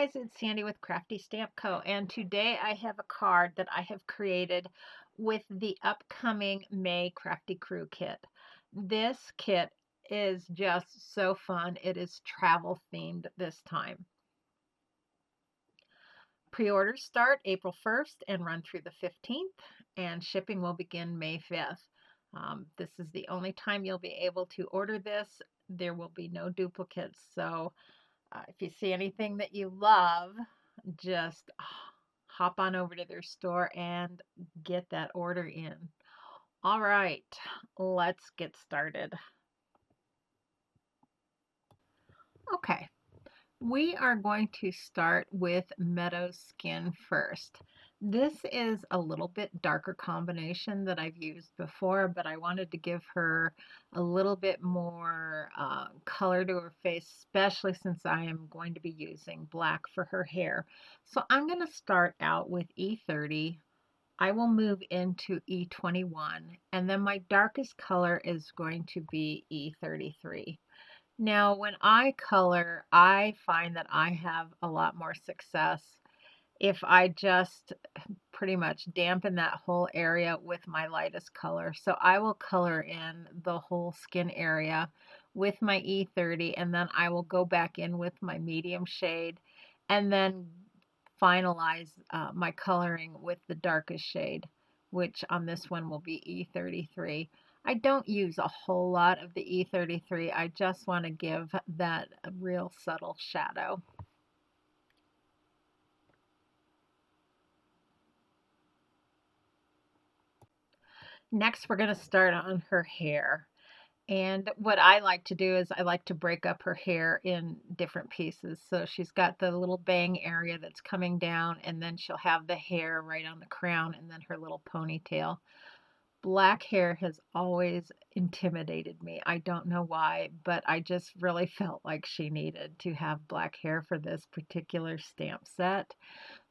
guys, it's Sandy with Crafty Stamp Co. And today I have a card that I have created with the upcoming May Crafty Crew Kit. This kit is just so fun. It is travel themed this time. Pre-orders start April 1st and run through the 15th, and shipping will begin May 5th. This is the only time you'll be able to order this. There will be no duplicates, so if you see anything that you love, just hop on over to their store and get that order in. All right, let's get started. Okay, we are going to start with Meadow's skin first. This is a little bit darker combination that I've used before, but I wanted to give her a little bit more color to her face, especially since I am going to be using black for her hair. So I'm going to start out with E30. I will move into E21, and then my darkest color is going to be E33. Now, when I color, I find that I have a lot more success if I just pretty much dampen that whole area with my lightest color. So I will color in the whole skin area with my E30, and then I will go back in with my medium shade and then finalize my coloring with the darkest shade, which on this one will be E33. I don't use a whole lot of the E33. I just want to give that a real subtle shadow. Next, we're going to start on her hair. And what I like to do is I like to break up her hair in different pieces. So she's got the little bang area that's coming down, and then she'll have the hair right on the crown, and then her little ponytail. Black hair has always intimidated me. I don't know why, but I just really felt like she needed to have black hair for this particular stamp set.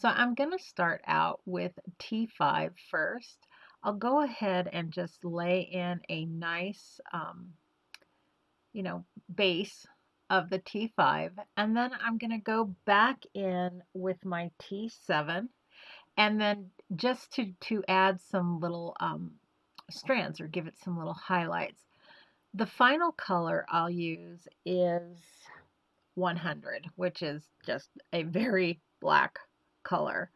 So I'm going to start out with T5 first. I'll go ahead and just lay in a nice, base of the T5. And then I'm going to go back in with my T7. And then just to add some little strands or give it some little highlights. The final color I'll use is 100, which is just a very black color.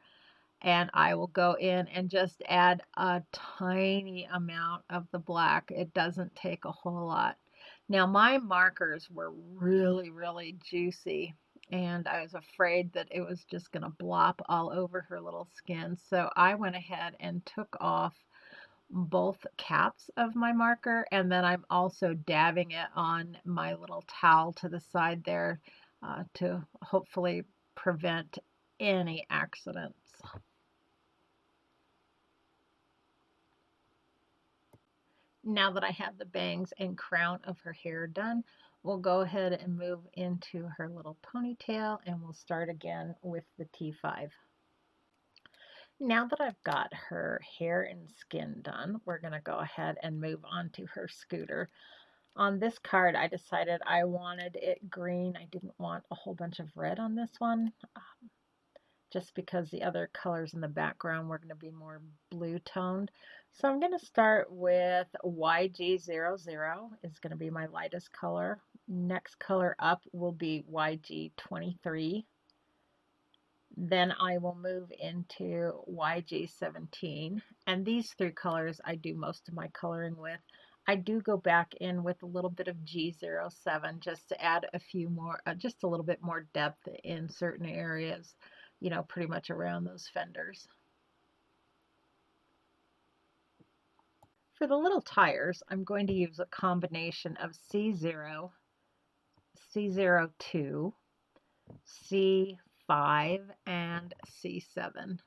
And I will go in and just add a tiny amount of the black. It doesn't take a whole lot. Now my markers were really, really juicy, and I was afraid that it was just going to blop all over her little skin. So I went ahead and took off both caps of my marker, and then I'm also dabbing it on my little towel to the side there to hopefully prevent any accidents. Now that I have the bangs and crown of her hair done, we'll go ahead and move into her little ponytail, and we'll start again with the T5. Now that I've got her hair and skin done, we're going to go ahead and move on to her scooter. On this card, I decided I wanted it green. I didn't want a whole bunch of red on this one, just because the other colors in the background were going to be more blue toned. So I'm going to start with YG00 is going to be my lightest color. Next color up will be YG23. Then I will move into YG17. And these three colors I do most of my coloring with. I do go back in with a little bit of G07 just to add a few more, just a little bit more depth in certain areas, pretty much around those fenders. For the little tires, I'm going to use a combination of C0, C02, C5, and C7.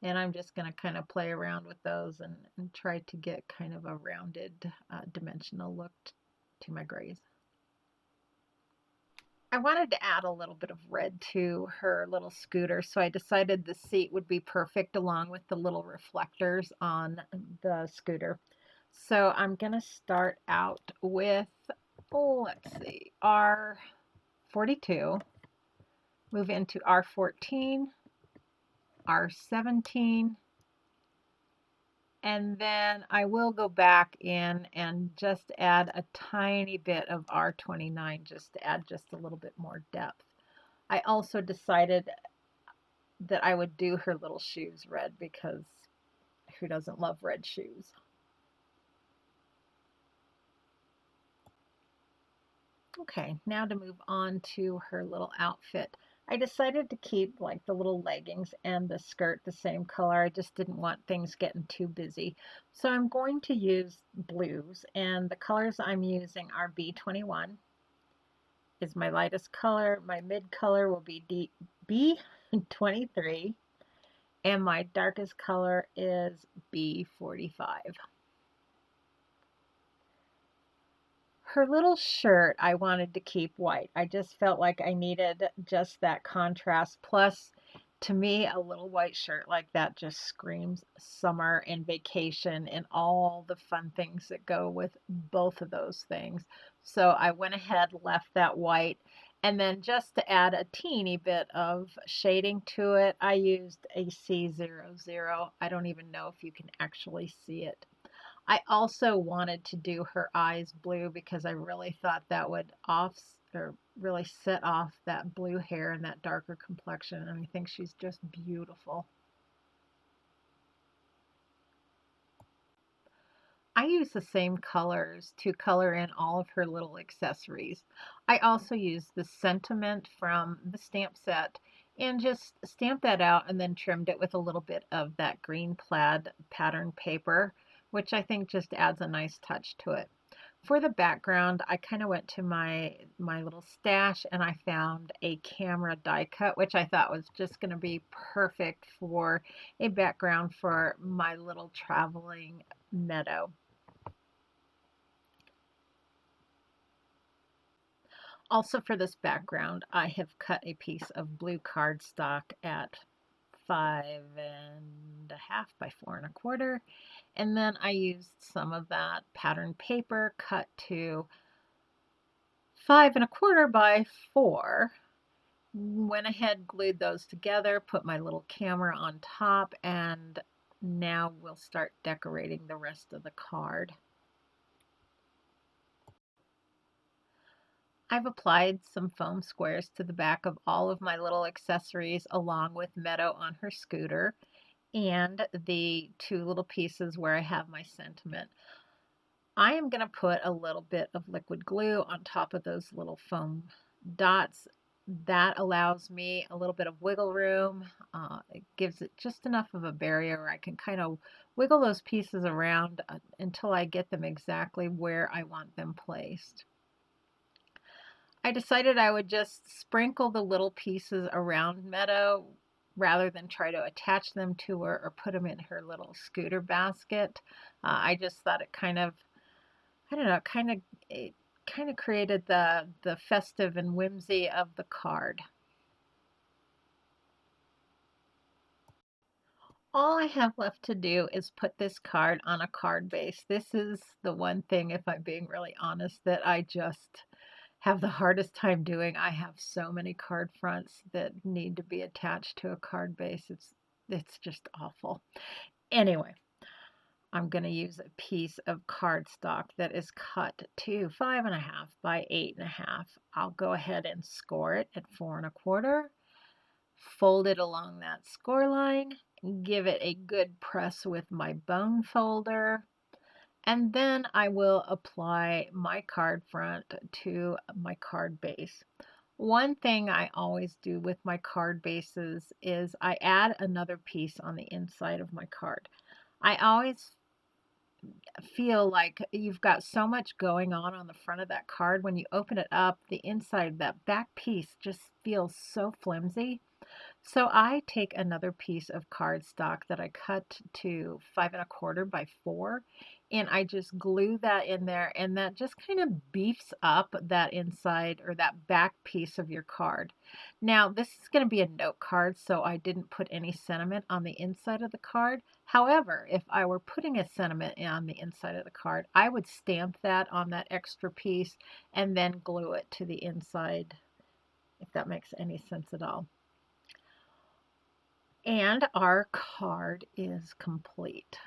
And I'm just going to kind of play around with those and try to get kind of a rounded dimensional look to my grays. I wanted to add a little bit of red to her little scooter, so I decided the seat would be perfect along with the little reflectors on the scooter. So I'm going to start out with, let's see, R42. move into R14, R17, and then I will go back in and just add a tiny bit of R29 just to add just a little bit more depth. I also decided that I would do her little shoes red because who doesn't love red shoes? Okay, now to move on to her little outfit. I decided to keep like the little leggings and the skirt the same color. I just didn't want things getting too busy. So I'm going to use blues, and the colors I'm using are B21 is my lightest color. My mid color will be B23, and my darkest color is B45. Her little shirt I wanted to keep white. I just felt like I needed just that contrast. Plus, to me, a little white shirt like that just screams summer and vacation and all the fun things that go with both of those things. So I went ahead, left that white, and then just to add a teeny bit of shading to it, I used a C00. I don't even know if you can actually see it. I also wanted to do her eyes blue because I really thought that would or really set off that blue hair and that darker complexion, and I think she's just beautiful. I use the same colors to color in all of her little accessories. I also use the sentiment from the stamp set and just stamped that out and then trimmed it with a little bit of that green plaid pattern paper, which I think just adds a nice touch to it. For the background, I kind of went to my little stash and I found a camera die cut, which I thought was just going to be perfect for a background for my little traveling meadow. Also for this background, I have cut a piece of blue cardstock at 5.5 by 4.25, and then I used some of that pattern paper cut to 5.25 by 4. Went ahead, glued those together, put my little camera on top, and now we'll start decorating the rest of the card. I've applied some foam squares to the back of all of my little accessories along with Meadow on her scooter and the two little pieces where I have my sentiment. I am going to put a little bit of liquid glue on top of those little foam dots. That allows me a little bit of wiggle room. It gives it just enough of a barrier where I can kind of wiggle those pieces around until I get them exactly where I want them placed. I decided I would just sprinkle the little pieces around Meadow rather than try to attach them to her or put them in her little scooter basket. I just thought it kind of, I don't know, it kind of created the festive and whimsy of the card. All I have left to do is put this card on a card base. This is the one thing, if I'm being really honest, that I just have the hardest time doing. I have so many card fronts that need to be attached to a card base. It's just awful. Anyway, I'm going to use a piece of cardstock that is cut to 5.5 by 8.5. I'll go ahead and score it at 4.25. Fold it along that score line. Give it a good press with my bone folder. And then I will apply my card front to my card base. One thing I always do with my card bases is I add another piece on the inside of my card. I always feel like you've got so much going on the front of that card. When you open it up, the inside, that back piece just feels so flimsy. So I take another piece of cardstock that I cut to 5.25 by 4, and I just glue that in there, and that just kind of beefs up that inside or that back piece of your card. Now, this is going to be a note card, so I didn't put any sentiment on the inside of the card. However, if I were putting a sentiment on the inside of the card, I would stamp that on that extra piece and then glue it to the inside if that makes any sense at all. And our card is complete.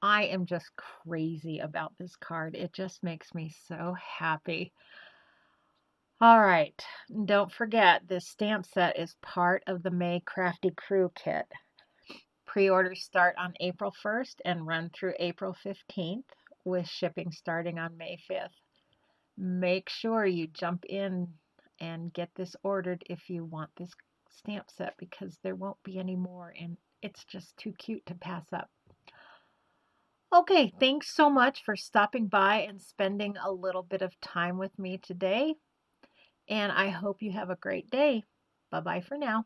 I am just crazy about this card. It just makes me so happy. All right, don't forget this stamp set is part of the May Crafty Crew Kit. Pre-orders start on April 1st and run through April 15th, with shipping starting on May 5th. Make sure you jump in and get this ordered if you want this stamp set, because there won't be any more and it's just too cute to pass up. Okay, thanks so much for stopping by and spending a little bit of time with me today. And I hope you have a great day. Bye bye for now.